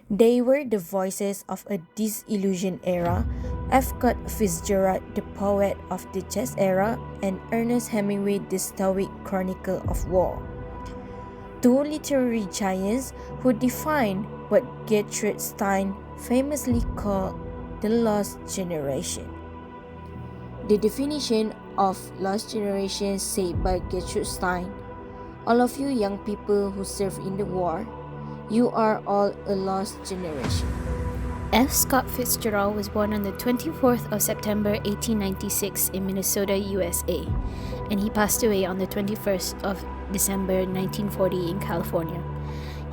They were the voices of a disillusioned era. F. Scott Fitzgerald, the poet of the jazz era, and Ernest Hemingway, the stoic chronicle of war. Two literary giants who defined what Gertrude Stein famously called the lost generation. The definition of lost generation said by Gertrude Stein: all of you young people who served in the war, you are all a lost generation. F. Scott Fitzgerald was born on the 24th of September 1896 in Minnesota, USA, and he passed away on the 21st of December 1940 in California.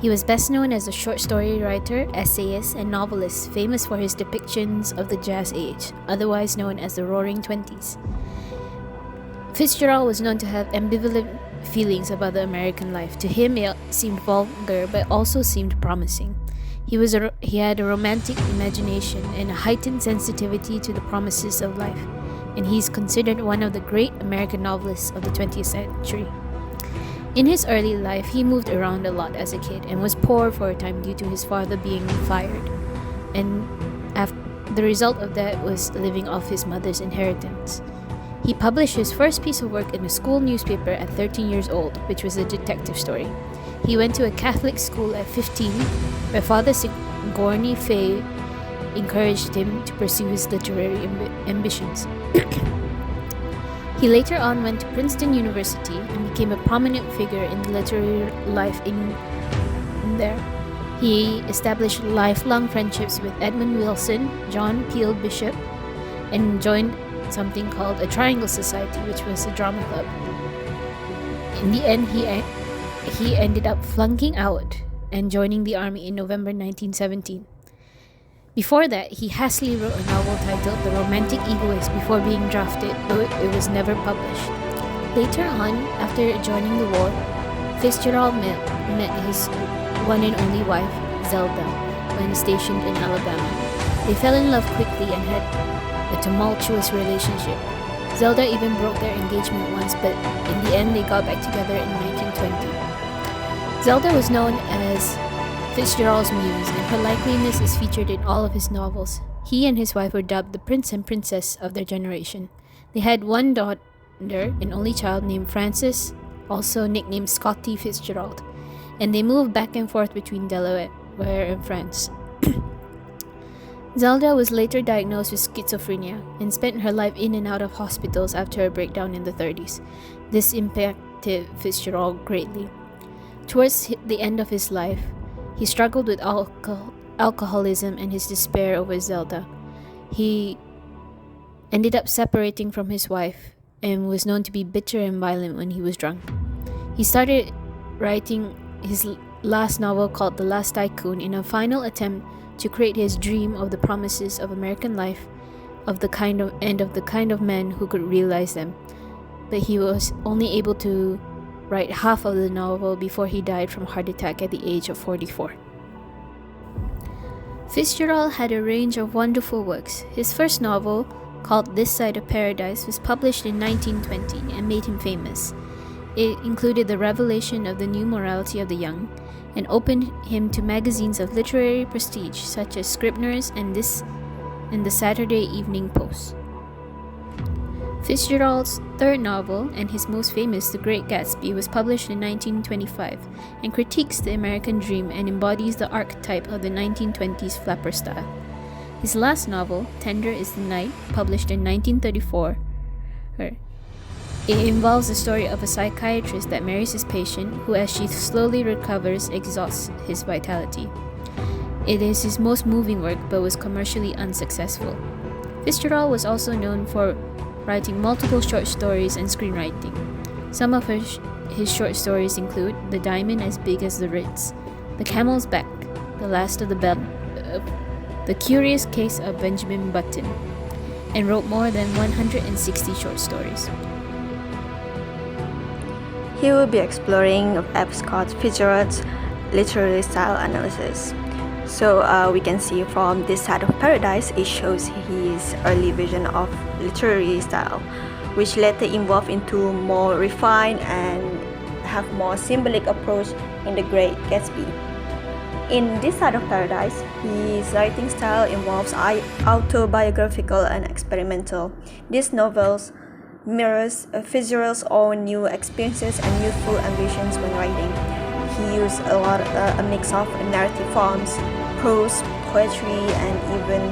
He was best known as a short story writer, essayist, and novelist, famous for his depictions of the Jazz Age, otherwise known as the Roaring Twenties. Fitzgerald was known to have ambivalent feelings about the American life. To him, it seemed vulgar, but also seemed promising. He had a romantic imagination and a heightened sensitivity to the promises of life, and he's considered one of the great American novelists of the 20th century. In his early life, he moved around a lot as a kid and was poor for a time due to his father being fired, and the result of that was living off his mother's inheritance. He published his first piece of work in a school newspaper at 13 years old, which was a detective story. He went to a Catholic school at 15, where Father Sigourney Fay encouraged him to pursue his literary ambitions. He later on went to Princeton University and became a prominent figure in the literary life in there. He established lifelong friendships with Edmund Wilson, John Peel Bishop, and joined something called a Triangle Society, which was a drama club. In the end, he ended up flunking out and joining the army in November 1917. Before that, he hastily wrote a novel titled The Romantic Egoist before being drafted, though it was never published. Later on, after joining the war, Fitzgerald met his one and only wife, Zelda, when stationed in Alabama. They fell in love quickly and had a tumultuous relationship. Zelda even broke their engagement once, but in the end they got back together in 1920. Zelda was known as Fitzgerald's muse, and her likeliness is featured in all of his novels. He and his wife were dubbed the Prince and Princess of their generation. They had one daughter, an only child named Frances, also nicknamed Scotty Fitzgerald, and they moved back and forth between Delaware and France. Zelda was later diagnosed with schizophrenia and spent her life in and out of hospitals after a breakdown in the 30s. This impacted Fitzgerald greatly. Towards the end of his life, he struggled with alcoholism and his despair over Zelda. He ended up separating from his wife and was known to be bitter and violent when he was drunk. He started writing his last novel called The Last Tycoon in a final attempt to create his dream of the promises of American life, of the kind of man who could realize them. But he was only able to write half of the novel before he died from heart attack at the age of 44. Fitzgerald had a range of wonderful works. His first novel, called This Side of Paradise, was published in 1920 and made him famous. It included the revelation of the new morality of the young, and opened him to magazines of literary prestige such as Scribner's and the Saturday Evening Post. Fitzgerald's third novel, and his most famous, The Great Gatsby, was published in 1925 and critiques the American dream and embodies the archetype of the 1920s flapper style. His last novel, Tender is the Night, published in 1934, it involves the story of a psychiatrist that marries his patient, who as she slowly recovers, exhausts his vitality. It is his most moving work, but was commercially unsuccessful. Fitzgerald was also known for writing multiple short stories and screenwriting. Some of his short stories include The Diamond as Big as the Ritz, The Camel's Back, The Last of the Bell, The Curious Case of Benjamin Button, and wrote more than 160 short stories. He will be exploring F. Scott Fitzgerald's literary style analysis. So we can see from This Side of Paradise, it shows his early vision of literary style, which later evolved into more refined and have more symbolic approach in The Great Gatsby. In This Side of Paradise, his writing style involves autobiographical and experimental. These novels mirrors Fitzgerald's own new experiences and youthful ambitions when writing. He used a mix of narrative forms, prose, poetry, and even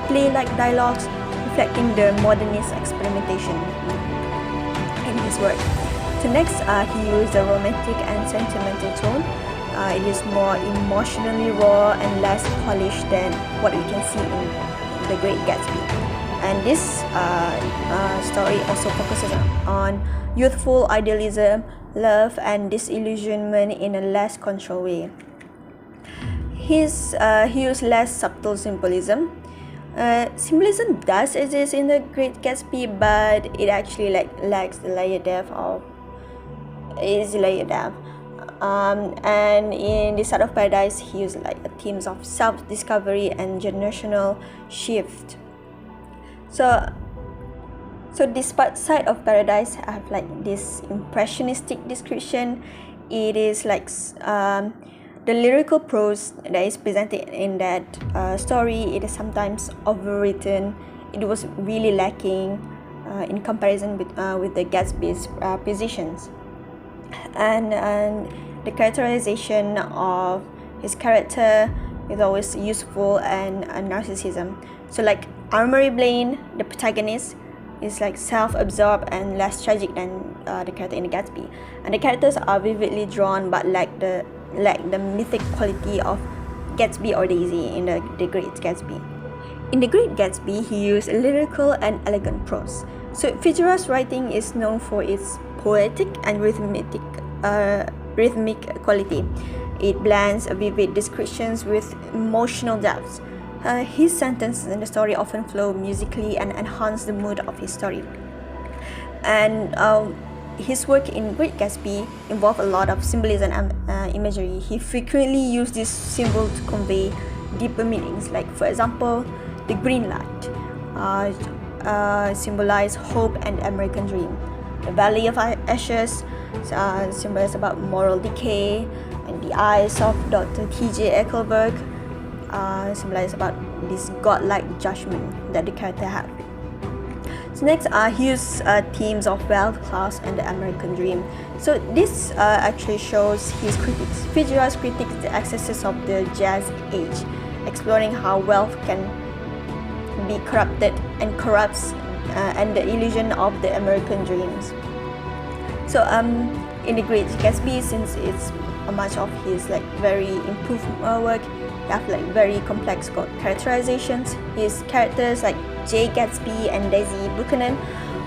play-like dialogues, reflecting the modernist experimentation in his work. So next, he used a romantic and sentimental tone. It is more emotionally raw and less polished than what we can see in The Great Gatsby. And this story also focuses on youthful idealism, love, and disillusionment in a less controlled way. He used less subtle symbolism. Symbolism does exist in The Great Gatsby, but it actually lacks the layered depth of and in This Side of Paradise, he used themes of self-discovery and generational shift. So this Side of Paradise have this impressionistic description. It is the lyrical prose that is presented in that story. It is sometimes overwritten. It was really lacking in comparison with the Gatsby's positions, and the characterization of his character is always useful and narcissism. So Armory Blaine, the protagonist, is self-absorbed and less tragic than the character in the Gatsby, and the characters are vividly drawn but lack the mythic quality of Gatsby or Daisy in the Great Gatsby. In The Great Gatsby, he used lyrical and elegant prose. So Fitzgerald's writing is known for its poetic and rhythmic quality. It blends vivid descriptions with emotional depths. His sentences in the story often flow musically and enhance the mood of his story. And his work in Great Gatsby involved a lot of symbolism and imagery. He frequently used this symbol to convey deeper meanings. For example, the green light symbolized hope and American dream. The Valley of Ashes symbolizes about moral decay, and the eyes of Dr. T.J. Eckleberg symbolize about this godlike judgment that the character had. So next, he used themes of wealth, class, and the American dream. So this actually shows his critics. Fitzgerald's critiques the excesses of the jazz age, exploring how wealth can be corrupted and corrupts and the illusion of the American dreams. So in The Great Gatsby, since it's much of his very improved work, you have very complex characterizations. His characters Jay Gatsby and Daisy Buchanan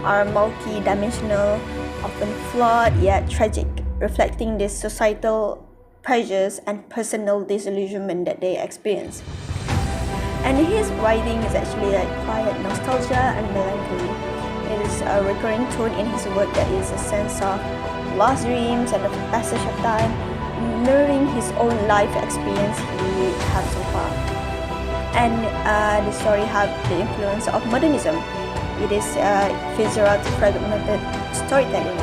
are multi-dimensional, often flawed yet tragic, reflecting the societal pressures and personal disillusionment that they experience. And his writing is actually quiet nostalgia and melancholy. It is a recurring tone in his work that is a sense of lost dreams and the passage of time, mirroring his own life experience he had so far. And the story had the influence of modernism. It is Fitzgerald's fragmented storytelling,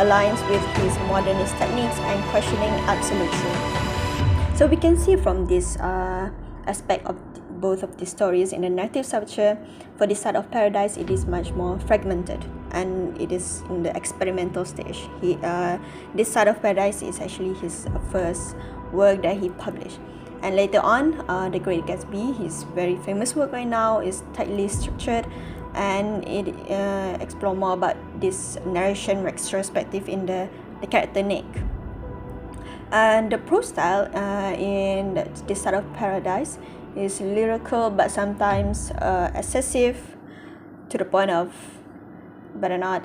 aligns with his modernist techniques and questioning absolute truth. So we can see from this aspect of both of the stories in the narrative structure. For This Side of Paradise, it is much more fragmented and it is in the experimental stage. This Side of Paradise is actually his first work that he published. And later on, The Great Gatsby, his very famous work right now, is tightly structured and it explores more about this narration retrospective in the character Nick. And the prose style in This Side of Paradise is lyrical but sometimes excessive to the point of better not.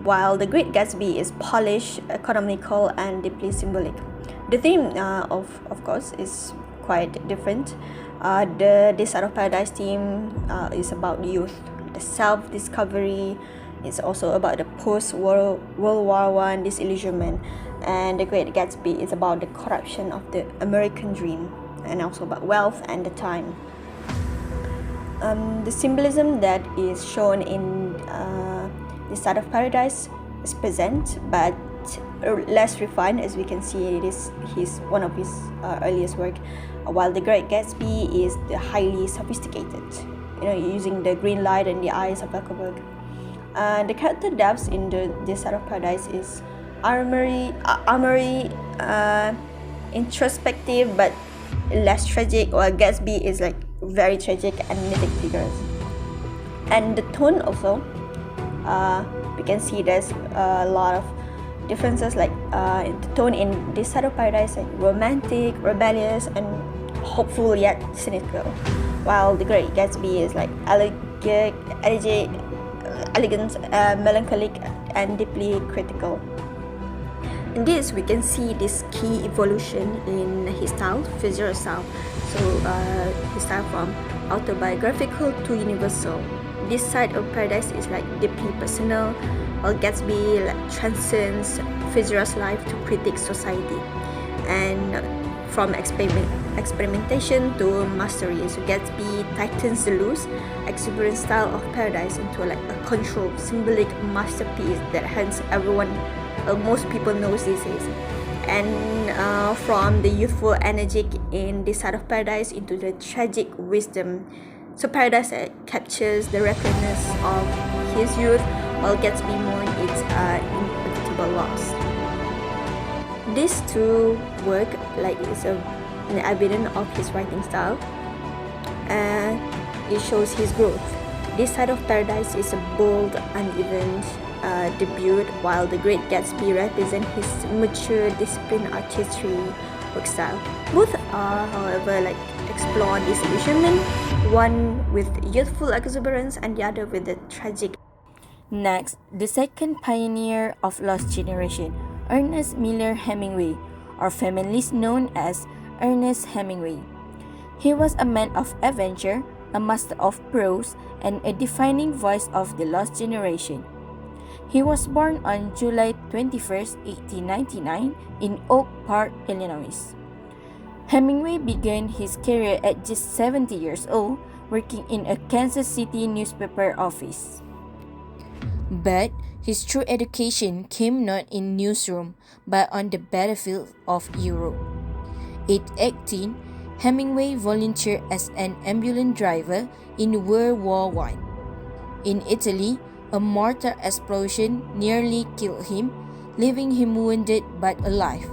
While The Great Gatsby is polished, economical, and deeply symbolic. The theme, of course, is quite different. This Side of Paradise theme is about youth, the self-discovery. It's also about the post-World War I disillusionment. And The Great Gatsby is about the corruption of the American dream and also about wealth and the time. The symbolism that is shown in This Side of Paradise is present, but less refined, as we can see. It is one of his earliest work, while The Great Gatsby is the highly sophisticated, using the green light and the eyes of Zuckerberg. The character depths in This Side of Paradise is armory, introspective but less tragic, while Gatsby is like very tragic and mythic figures. And the tone also, we can see there's a lot of differences, like the tone in This Side of Paradise, like romantic, rebellious, and hopeful yet cynical, while The Great Gatsby is like elegant, melancholic, and deeply critical. In this, we can see this key evolution in his style, Fitzgerald style. So his style from autobiographical to universal. This Side of Paradise is like deeply personal, while Gatsby like transcends Fitzgerald's life to critique society, and from experimentation to mastery. So Gatsby tightens the loose, exuberant style of Paradise into like a controlled, symbolic masterpiece that hence most people knows these days. And from the youthful energy in This Side of Paradise into the tragic wisdom. So Paradise captures the recklessness of his youth, while Gatsby mourns its inevitable loss. These two work like is an evidence of his writing style, and it shows his growth. This Side of Paradise is a bold, uneven debut, while The Great Gatsby represents his mature, disciplined artistry work style. Both are, however, like explore disillusionment, one with youthful exuberance and the other with the tragic. Next, the second pioneer of Lost Generation, Ernest Miller Hemingway, or family known as Ernest Hemingway. He was a man of adventure, a master of prose, and a defining voice of the Lost Generation. He was born on July 21, 1899, in Oak Park, Illinois. Hemingway began his career at just 70 years old, working in a Kansas City newspaper office. But his true education came not in newsroom, but on the battlefield of Europe. At 18, Hemingway volunteered as an ambulance driver in World War I. In Italy, a mortar explosion nearly killed him, leaving him wounded but alive.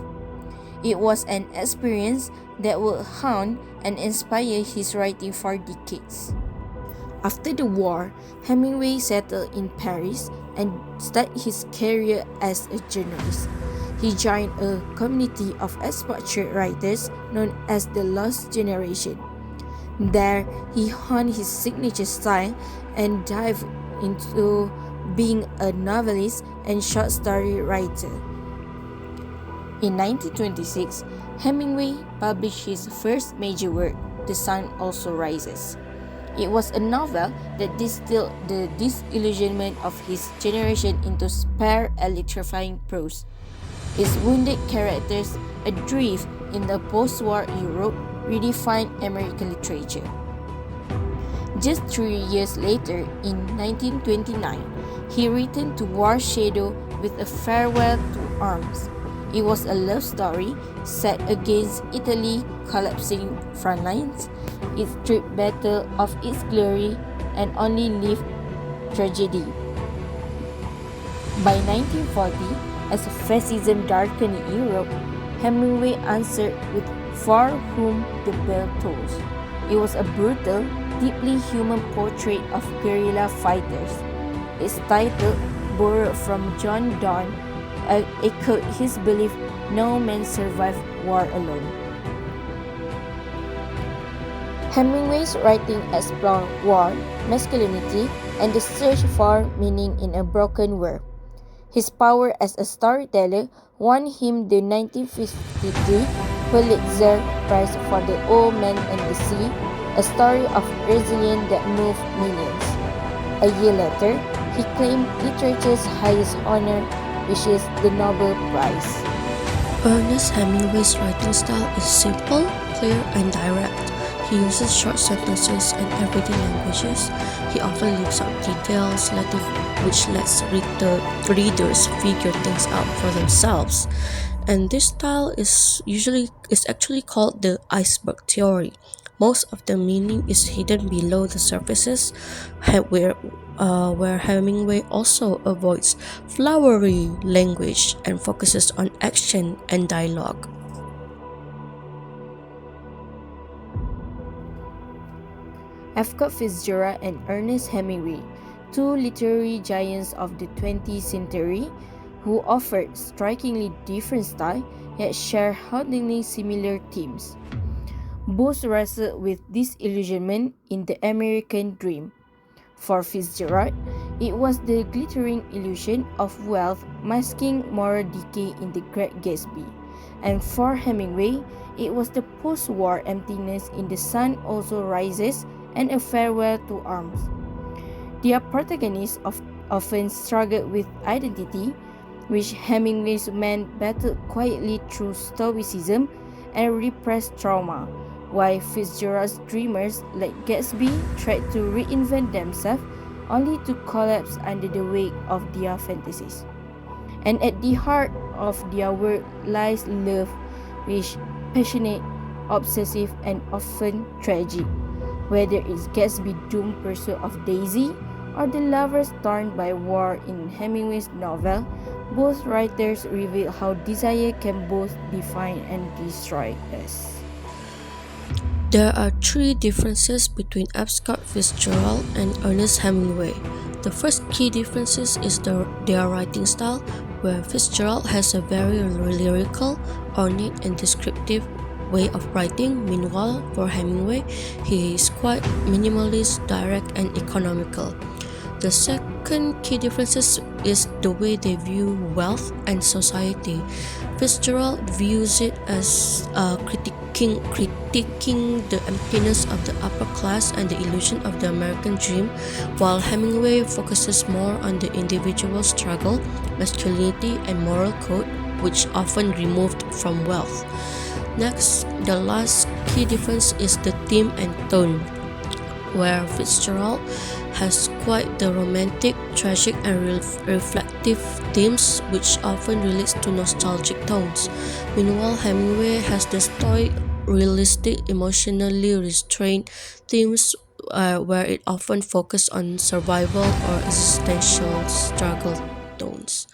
It was an experience that would haunt and inspire his writing for decades. After the war, Hemingway settled in Paris and started his career as a journalist. He joined a community of expatriate writers known as the Lost Generation. There, he honed his signature style and dived into being a novelist and short story writer. In 1926, Hemingway published his first major work, The Sun Also Rises. It was a novel that distilled the disillusionment of his generation into spare, electrifying prose. Its wounded characters, adrift in the post-war Europe, redefined American literature. Just 3 years later, in 1929, he returned to War Shadow with A Farewell to Arms. It was a love story set against Italy's collapsing front lines. It stripped battle of its glory and only lived tragedy. By 1940, as fascism darkened Europe, Hemingway answered with For Whom the Bell Tolls. It was a brutal, deeply human portrait of guerrilla fighters. Its title, borrowed from John Donne, echoed his belief no man survived war alone. Hemingway's writing explored war, masculinity, and the search for meaning in a broken world. His power as a storyteller won him the 1953 Pulitzer Prize for The Old Man and the Sea, a story of resilience that moved millions. A year later, he claimed literature's highest honor, which is the Nobel Prize. Ernest Hemingway's writing style is simple, clear, and direct. He uses short sentences and everyday languages. He often leaves out details, which lets readers figure things out for themselves. And this style is actually called the iceberg theory. Most of the meaning is hidden below the surfaces, where Hemingway also avoids flowery language and focuses on action and dialogue. F. Fitzgerald and Ernest Hemingway, two literary giants of the 20th century who offered strikingly different style yet share hauntingly similar themes. Both wrestled with disillusionment in the American dream. For Fitzgerald, it was the glittering illusion of wealth masking moral decay in The Great Gatsby. And for Hemingway, it was the post war emptiness in The Sun Also Rises and A Farewell to Arms. Their protagonists often struggled with identity, which Hemingway's men battled quietly through stoicism and repressed trauma, while Fitzgerald's dreamers like Gatsby tried to reinvent themselves only to collapse under the weight of their fantasies. And at the heart of their work lies love, which passionate, obsessive, and often tragic. Whether it's Gatsby's doomed pursuit of Daisy or the lovers torn by war in Hemingway's novel, both writers reveal how desire can both define and destroy us. There are three differences between F. Scott Fitzgerald and Ernest Hemingway. The first key difference is their writing style, where Fitzgerald has a very lyrical, ornate, and descriptive way of writing. Meanwhile, for Hemingway, he is quite minimalist, direct, and economical. The second key difference is the way they view wealth and society. Fitzgerald views it as critiquing the emptiness of the upper class and the illusion of the American dream, while Hemingway focuses more on the individual struggle, masculinity, and moral code, which often removed from wealth. Next, the last key difference is the theme and tone, where Fitzgerald has quite the romantic, tragic, and reflective themes, which often relates to nostalgic tones. Meanwhile, Hemingway has the stoic, realistic, emotionally restrained themes, where it often focuses on survival or existential struggle tones.